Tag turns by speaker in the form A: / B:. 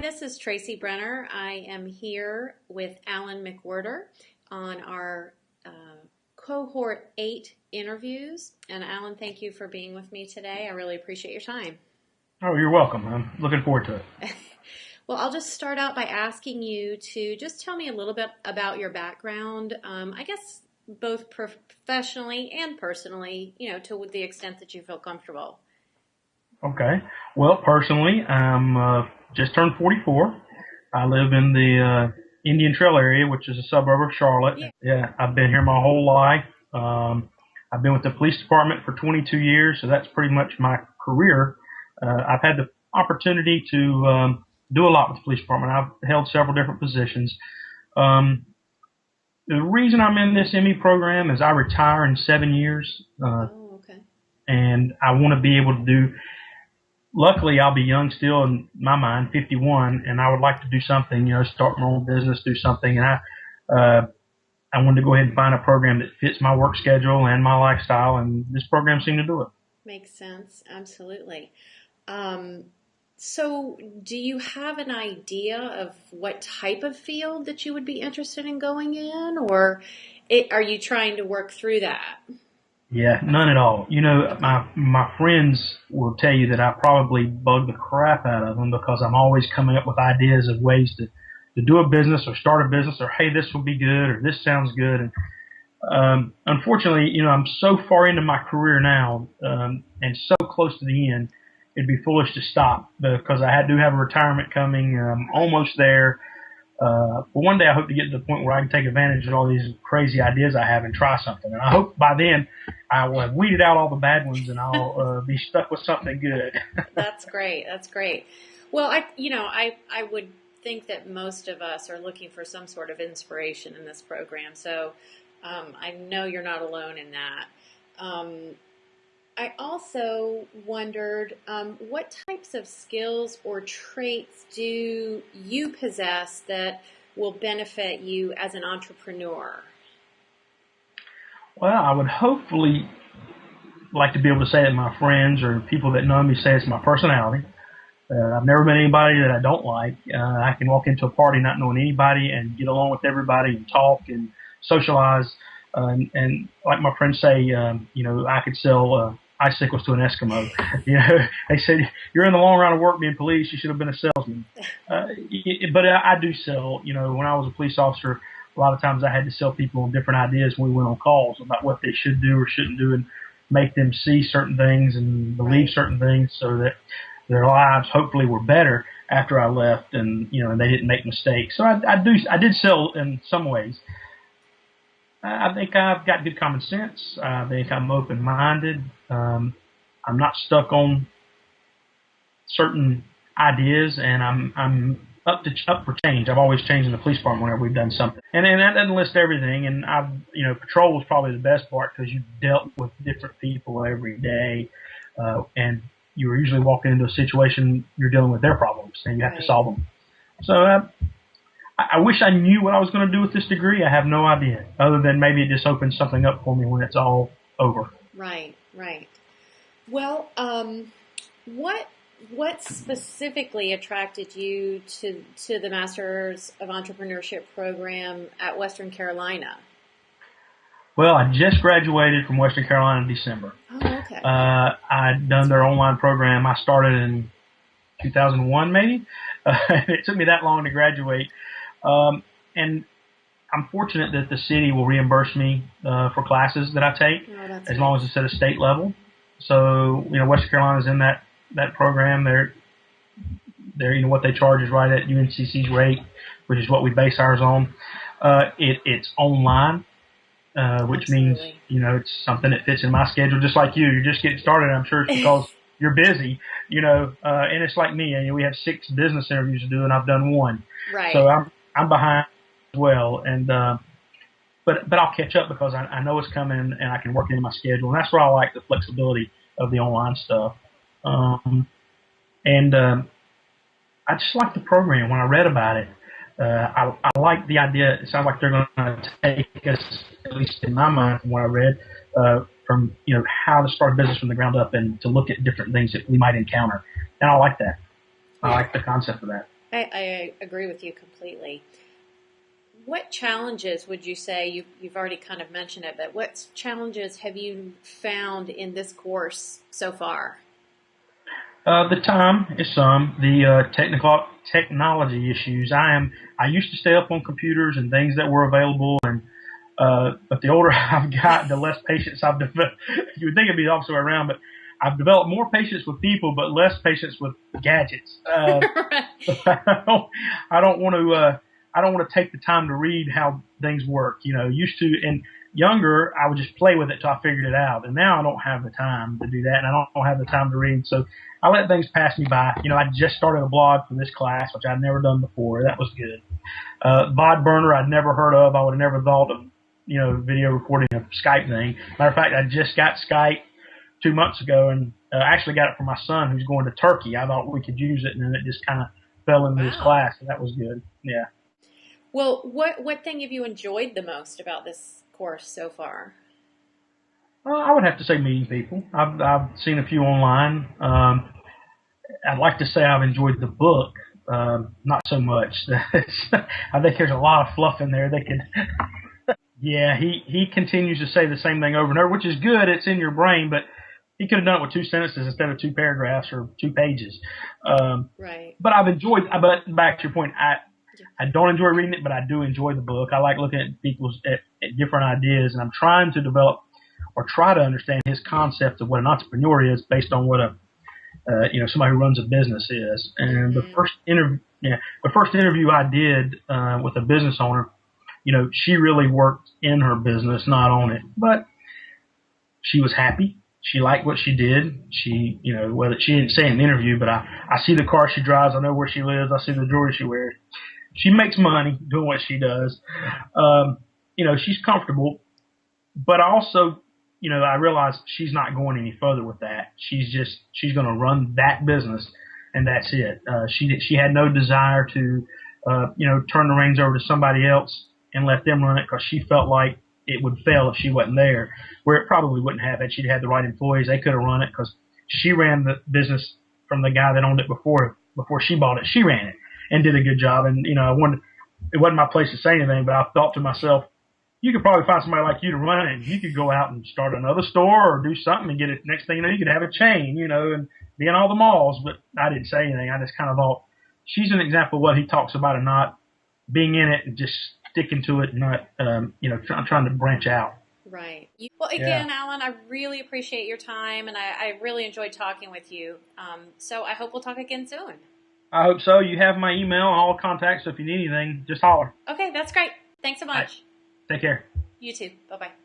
A: This is Tracy Brener. I am here with Alan McWhirter on our Cohort 8 interviews. And Alan, thank you for being with me today. I really appreciate your time.
B: Oh, you're welcome. I'm looking forward to it.
A: Well, I'll just start out by asking you to just tell me a little bit about your background, I guess both professionally and personally, to the extent that you feel comfortable.
B: Okay. Well, personally, I'm just turned 44. I live in the Indian Trail area, which is a suburb of Charlotte. Yeah, I've been here my whole life. I've been with the police department for 22 years, so that's pretty much my career. I've had the opportunity to do a lot with the police department. I've held several different positions. The reason I'm in this ME program is I retire in 7 years.
A: Okay.
B: And I want to be able to do. Luckily, I'll be young still in my mind, 51, and I would like to do something, start my own business, do something. And I wanted to go ahead and find a program that fits my work schedule and my lifestyle, and this program seemed to do it.
A: Makes sense. Absolutely. So do you have an idea of what type of field that you would be interested in going in, or are you trying to work through that?
B: Yeah, none at all. My friends will tell you that I probably bug the crap out of them because I'm always coming up with ideas of ways to do a business or start a business, or, hey, this will be good, or this sounds good. And unfortunately, I'm so far into my career now and so close to the end, it'd be foolish to stop because I do have a retirement coming. I'm almost there. But one day I hope to get to the point where I can take advantage of all these crazy ideas I have and try something. And I hope by then I will have weeded out all the bad ones and I'll be stuck with something good.
A: That's great. That's great. Well, I would think that most of us are looking for some sort of inspiration in this program. So I know you're not alone in that. I also wondered what types of skills or traits do you possess that will benefit you as an entrepreneur?
B: Well, I would hopefully like to be able to say that my friends or people that know me say it's my personality. I've never met anybody that I don't like. I can walk into a party not knowing anybody and get along with everybody and talk and socialize. And like my friends say, I could sell icicles to an Eskimo. They said, you're in the long run of work being police. You should have been a salesman. But I do sell. When I was a police officer, a lot of times I had to sell people on different ideas when we went on calls about what they should do or shouldn't do and make them see certain things and believe certain things so that their lives hopefully were better after I left and they didn't make mistakes. So I did sell in some ways. I think I've got good common sense. I think I'm open-minded. I'm not stuck on certain ideas, and I'm up for change. I've always changed in the police department whenever we've done something. And that doesn't list everything. And patrol was probably the best part because you dealt with different people every day, and you were usually walking into a situation you're dealing with their problems, and you have to solve them. So I wish I knew what I was going to do with this degree. I have no idea, other than maybe it just opens something up for me when it's all over.
A: Right. Well, what specifically attracted you to the Masters of Entrepreneurship program at Western Carolina?
B: Well, I just graduated from Western Carolina in December.
A: Oh, okay.
B: I'd done their online program. I started in 2001, maybe. It took me that long to graduate. And I'm fortunate that the city will reimburse me for classes that I take as long as it's at a state level. So, Western Carolina's in that program. They're what they charge is right at UNCC's rate, which is what we base ours on. It's online, which means, it's something that fits in my schedule, just like you. You're just getting started. I'm sure it's because you're busy, and it's like me. We have 6 business interviews to do, and I've done 1.
A: Right.
B: So I'm behind as well, and but I'll catch up because I know it's coming and I can work it in my schedule, and that's where I like the flexibility of the online stuff. I just like the program. When I read about it, I like the idea. It sounds like they're going to take us, at least in my mind, from what I read, from how to start a business from the ground up and to look at different things that we might encounter, and I like that. I like the concept of that.
A: I agree with you completely. What challenges would you say, you've already kind of mentioned it, but what challenges have you found in this course so far?
B: The time is some. The technology issues. I used to stay up on computers and things that were available, and but the older I've got, the less patience I've developed. You would think it'd be the opposite way around, but I've developed more patience with people, but less patience with gadgets.
A: Right.
B: I don't want to. I don't want to take the time to read how things work. Used to and younger, I would just play with it till I figured it out. And now I don't have the time to do that, and I don't have the time to read. So I let things pass me by. I just started a blog for this class, which I'd never done before. That was good. VOD burner I'd never heard of. I would have never thought of, video recording a Skype thing. Matter of fact, I just got Skype 2 months ago, and actually got it for my son who's going to Turkey. I thought we could use it, and then it just kind of fell into this class, and that was good. Yeah.
A: Well, what thing have you enjoyed the most about this course so far?
B: I would have to say meeting people. I've seen a few online. I'd like to say I've enjoyed the book. Not so much. I think there's a lot of fluff in there. Yeah, he continues to say the same thing over and over, which is good. It's in your brain, but he could have done it with 2 sentences instead of 2 paragraphs or 2 pages.
A: Right.
B: But I've enjoyed. But back to your point, I don't enjoy reading it, but I do enjoy the book. I like looking at people's at different ideas, and I'm trying to develop or try to understand his concept of what an entrepreneur is based on what somebody who runs a business is. And the first interview I did with a business owner, she really worked in her business, not on it, but she was happy. She liked what she did. She, whether she didn't say in the interview, but I see the car she drives. I know where she lives. I see the jewelry she wears. She makes money doing what she does. She's comfortable, but also, I realize she's not going any further with that. She's going to run that business, and that's it. She had no desire to, turn the reins over to somebody else and let them run it, because she felt like it would fail if she wasn't there, where it probably wouldn't have had she'd had the right employees. They could have run it, because she ran the business from the guy that owned it before she bought it. She ran it and did a good job. And, it wasn't my place to say anything, but I thought to myself, you could probably find somebody like you to run it, and you could go out and start another store or do something and get it. Next thing you know, you could have a chain, and be in all the malls. But I didn't say anything. I just kind of thought she's an example of what he talks about, and not being in it and just sticking to it, and not, trying to branch out.
A: Right. Well, again, yeah. Alan, I really appreciate your time, and I really enjoyed talking with you. So I hope we'll talk again soon.
B: I hope so. You have my email and all contacts, so if you need anything, just holler.
A: Okay, that's great. Thanks so much.
B: Right. Take care.
A: You too. Bye-bye.